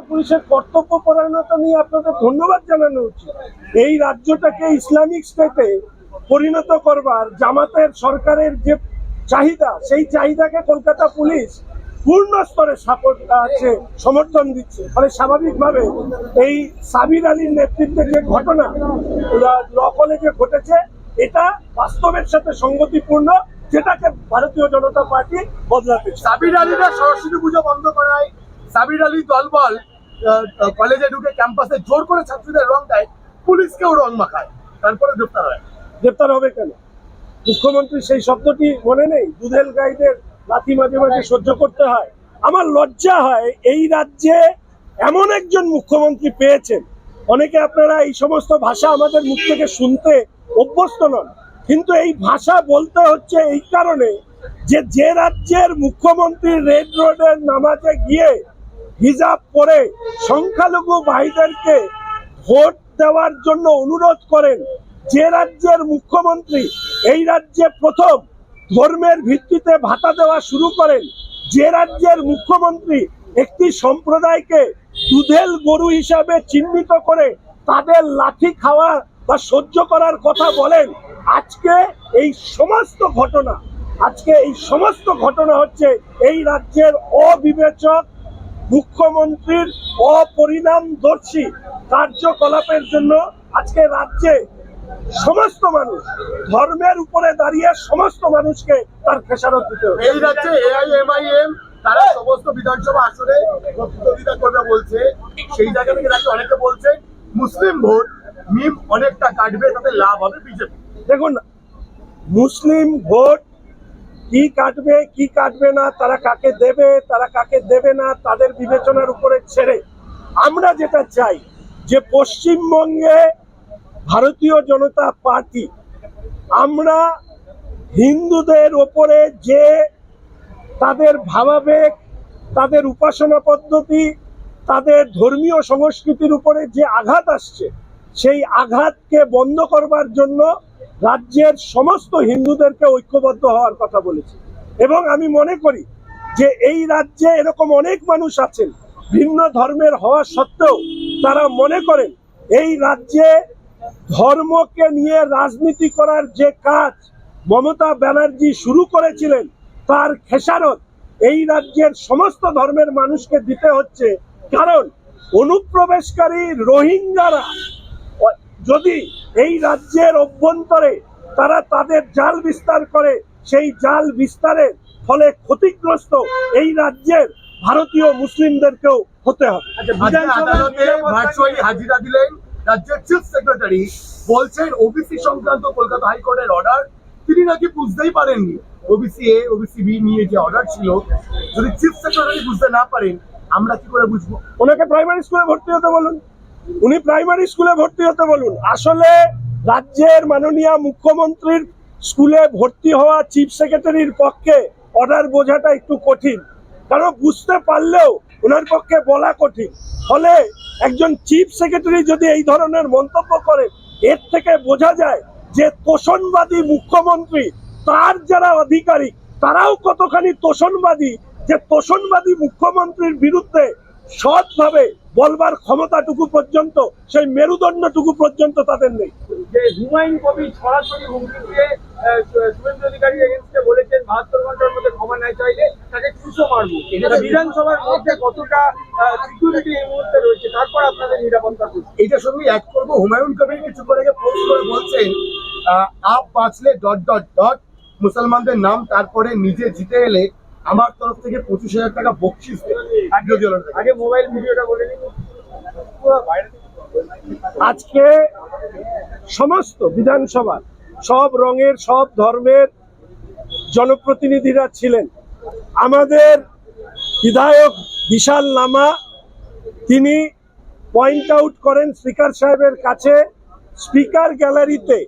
পুলিশের কর্তব্য পরায়ণতা নিয়ে আপনাদের ধন্যবাদ জানানো উচিত। এই রাজ্যটাকে ইসলামিক স্টেটে পরিণত করবার জামাতের সরকারের যে চাহিদা, সেই চাহিদাকে কলকাতা পুলিশ পূর্ণ স্তরে সমর্থন দিচ্ছে। ফলে স্বাভাবিকভাবে এই সাবির আলীর নেতৃত্বে যে ঘটনা ল কলেজে ঘটেছে, এটা বাস্তবের সাথে সঙ্গতিপূর্ণ, যেটাকে ভারতীয় জনতা পার্টি বদলাতে চায়। সাবির আলীরা সরস্বতী পুজো বন্ধ করায়, সাবির আলী দলবল কলেজে ঢুকে ক্যাম্পাসে জোর করে ছাত্রীদের রং দেয়, পুলিশকেও রং মাখায়, তারপরে গ্রেপ্তার হয়। গ্রেপ্তার হবে কেন? মুখ্যমন্ত্রী সেই শব্দটি মনে নেই? দুধেল গাইদের লাথি মাঝে মাঝে সহ্য করতে হয়। আমার লজ্জা হয় এই রাজ্যে এমন একজন মুখ্যমন্ত্রী পেয়েছেন। অনেকে আপনারা এই সমস্ত ভাষা আমাদের মুখ থেকে শুনতে অভ্যস্ত নন, কিন্তু এই ভাষা বলতে হচ্ছে এই কারণে যে রাজ্যের মুখ্যমন্ত্রী রেড রোডের নামাজে গিয়ে হিজাব পরে সংখ্যালঘু ভাইদেরকে ভোট দেওয়ার জন্য অনুরোধ করেন, যে রাজ্যের মুখ্যমন্ত্রী এই রাজ্যে প্রথম ধর্মের ভিত্তিতে ভাতা দেওয়া শুরু করেন, যে রাজ্যের মুখ্যমন্ত্রী একটি সম্প্রদায়কে দুধেল গরু হিসাবে চিহ্নিত করে তাদের লাঠি খাওয়া বা সহ্য করার কথা বলেন, আজকে এই সমস্ত ঘটনা হচ্ছে এই রাজ্যের অবিবেচক মুখ্যমন্ত্রীর অপরিণামদর্শী কার্যকলাপের জন্য। আজকে রাজ্যে সমস্ত মানুষ ধর্মের উপরে দাঁড়িয়ে সমস্ত মানুষকে তার খেসারত দিতে হবে। এই রাজ্যে AIMIM তারা সমস্ত বিধানসভা আসনে প্রতিদ্বন্দ্বিতা করবে বলছে, সেই জায়গা থেকে নাকি অনেকে বলছে মুসলিম ভোট মিম অনেকটা কাটবে, তাতে লাভ হবে বিজেপি। দেখুন, মুসলিম ভোট কি কাটবে কি কাটবে না, তারা কাকে দেবে তারা কাকে দেবে না, তাদের বিবেচনার উপরে ছেড়ে আমরা যেটা চাই যে পশ্চিমবঙ্গে ভারতীয় জনতা পার্টি আমরা হিন্দুদের ওপরে যে তাদের ভাবাবেগ, তাদের উপাসনা পদ্ধতি, তাদের ধর্মীয় সংস্কৃতির উপরে যে আঘাত আসছে, সেই আঘাতকে বন্ধ করবার জন্য রাজ্যের সমস্ত হিন্দুদেরকে ঐক্যবদ্ধ হওয়ার কথা বলেছি। এবং আমি মনে করি যে এই রাজ্যে এরকম অনেক মানুষ আছেন ভিন্ন ধর্মের হওয়া সত্ত্বেও তারা মনে করেন এই রাজ্যে ধর্মকে নিয়ে রাজনীতি করার যে কাজ মমতা ব্যানার্জি শুরু করেছিলেন, তার খেসারত এই রাজ্যের সমস্ত ধর্মের মানুষকে দিতে হচ্ছে। কারণ অনুপ্রবেশকারী রোহিঙ্গারা যদি এই রাজ্যের অভ্যন্তরে তারা তাদের জাল বিস্তার করে, সেই জাল বিস্তারের ফলে ক্ষতিগ্রস্ত এই রাজ্যের ভারতীয় মুসলিমদেরকেও হতে হবে। আদালতে ভার্চুয়ালি হাজিরা দিলেন রাজ্যের চিফ সেক্রেটারি, বলছেন ওবিসি সংক্রান্ত কলকাতা হাইকোর্টের অর্ডার তিনি নাকি বুঝতেই পারেননি। ওবিসি এ ওবিসি বি নিয়ে যে অর্ডার ছিল, যদি চিফ সেক্রেটারি বুঝতে না পারেন আমরা কি করে বুঝবো? ওনাকে প্রাইমারি স্কুলে ভর্তি হতে বলুন, উনি প্রাইমারি স্কুলে ভর্তি হতে বলুন। আসলে রাজ্যের মাননীয় মুখ্যমন্ত্রীর স্কুলে ভর্তি হওয়া চিফ সেক্রেটারির পক্ষে অর্ডার বোঝাটা একটু কঠিন, কারণ বুঝতে পারলেও ওনার পক্ষে বলা কঠিন। ফলে একজন চিফ সেক্রেটারি যদি এই ধরনের মন্তব্য করে, এর থেকে বোঝা যায় যে তোষণবাদী মুখ্যমন্ত্রী, তার যারা আধিকারিক তারাও কতখানি তোষণবাদী, যে তোষণবাদী মুখ্যমন্ত্রীর বিরুদ্ধে সৎভাবে বলবার ক্ষমতাটুকু পর্যন্ত, সেই মেরুদণ্ডটুকু পর্যন্ত তাদের নেই। যে হুমায়ুন কবির সরাসরি হুমকি দিয়ে শুভেন্দু অধিকারী এগেন্স্টে বলেছেন 72 ঘন্টার মধ্যে ক্ষমা না চাইলে তাকে চুষো মারবো। বিধানসভার মধ্যে কতটা সিকিউরিটি এই মুহূর্তে রয়েছে, তারপর আপনাদের নিরাপত্তা? এইটার সঙ্গে অ্যাড করবো, হুমায়ুন কবির কিছুক্ষণ আগে পোস্ট করে বলছেন আপ বাঁচলে ... মুসলমানদের নাম, তারপরে নিজে জিতে এলে আমার তরফ থেকে 25,000 টাকা বকশিস আগে মোবাইল ভিডিওটা বলে নিন। আজকে সমস্ত বিধানসভার সব রঙের সব ধর্মের জনপ্রতিনিধিরা ছিলেন। আমাদের বিধায়ক বিশাল লামা তিনি পয়েন্ট আউট করেন স্পিকার সাহেবের কাছে, স্পিকার গ্যালারিতে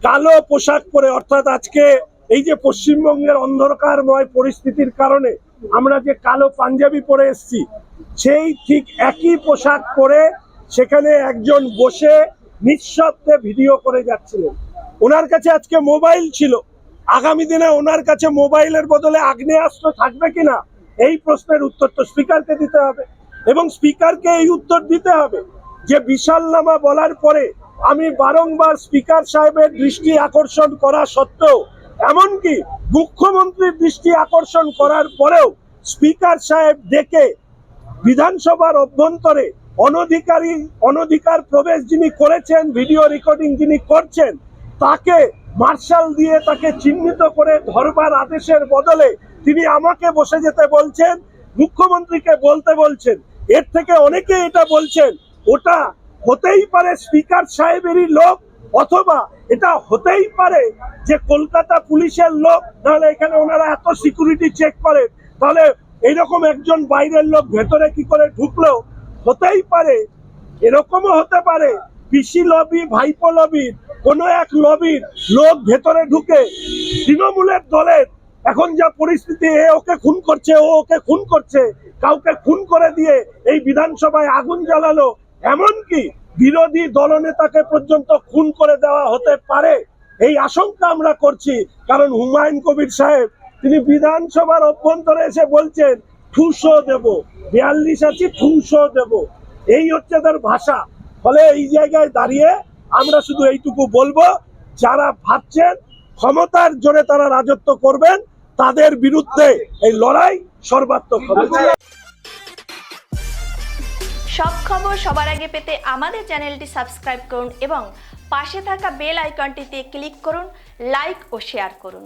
কালো পোশাক পরে, অর্থাৎ আজকে এই যে পশ্চিমবঙ্গের অন্ধকারময় পরিস্থিতির কারণে আমরা যে কালো পাঞ্জাবি পরে এসেছি, সেই ঠিক একই পোশাক পরে সেখানে একজন বসে নিঃশব্দে ভিডিও করে যাচ্ছিলেন। ওনার কাছে আজকে মোবাইল ছিল, আগামী দিনে ওনার কাছে মোবাইলের বদলে আগ্নেয়াস্ত্র থাকবে কিনা, এই প্রশ্নের উত্তর তো স্পিকারকে দিতে হবে। এবং স্পিকারকে এই উত্তর দিতে হবে যে বিশাল নামা বলার পরে আমি বারংবার স্পিকার সাহেবের দৃষ্টি আকর্ষণ করা সত্ত্বেও, এমনকি মুখ্যমন্ত্রীর দৃষ্টি আকর্ষণ করার পরেও স্পিকার সাহেব ডেকে বিধানসভার অভ্যন্তরে অনধিকার প্রবেশ যিনি করেছেন, ভিডিও রেকর্ডিং যিনি করছেন, তাকে মার্শাল দিয়ে তাকে চিহ্নিত করে ধরবার আদেশের বদলে তিনি আমাকে বসে যেতে বলছেন, মুখ্যমন্ত্রীকে বলতে বলছেন। এর থেকে অনেকে এটা বলছেন ওটা হতেই পারে স্পিকার সাহেবেরই লোক, অথবা এটা হতেই পারে যে কলকাতা পুলিশের লোক, নাহলে এখানে ওনারা এত সিকিউরিটি চেক করেন, তাহলে এইরকম একজন বাইরের লোক ভেতরে কি করে ঢুকলো? হতেই পারে, এরকমও হতে পারে পিসি লবি, ভাইপো লবির কোনো এক লবির লোক ভেতরে ঢুকে তৃণমূলের দলের এখন যা পরিস্থিতি, এ ওকে খুন করছে, ও ওকে খুন করছে, কাউকে খুন করে দিয়ে এই বিধানসভায় আগুন জ্বালালো, এমনকি বিরোধী দলনেতাকে পর্যন্ত খুন করে দেওয়া হতে পারে, এই আশঙ্কা আমরা করছি। কারণ হুমায়ুন কবির সাহেব তিনি বিধানসভার অভ্যন্তরে এসে বলছেন ঠুসো দেব, 42 আছি ঠুসো দেব, এই হচ্ছে তার ভাষা। ফলে এই জায়গায় দাঁড়িয়ে আমরা শুধু এইটুকু বলবো, যারা ভাবছেন ক্ষমতার জোরে তারা রাজত্ব করবেন, তাদের বিরুদ্ধে এই লড়াই সর্বাত্মক হবে। সব খবর সবার আগে পেতে আমাদের চ্যানেলটি সাবস্ক্রাইব করুন এবং পাশে থাকা বেল আইকনটিতে ক্লিক করুন, লাইক ও শেয়ার করুন।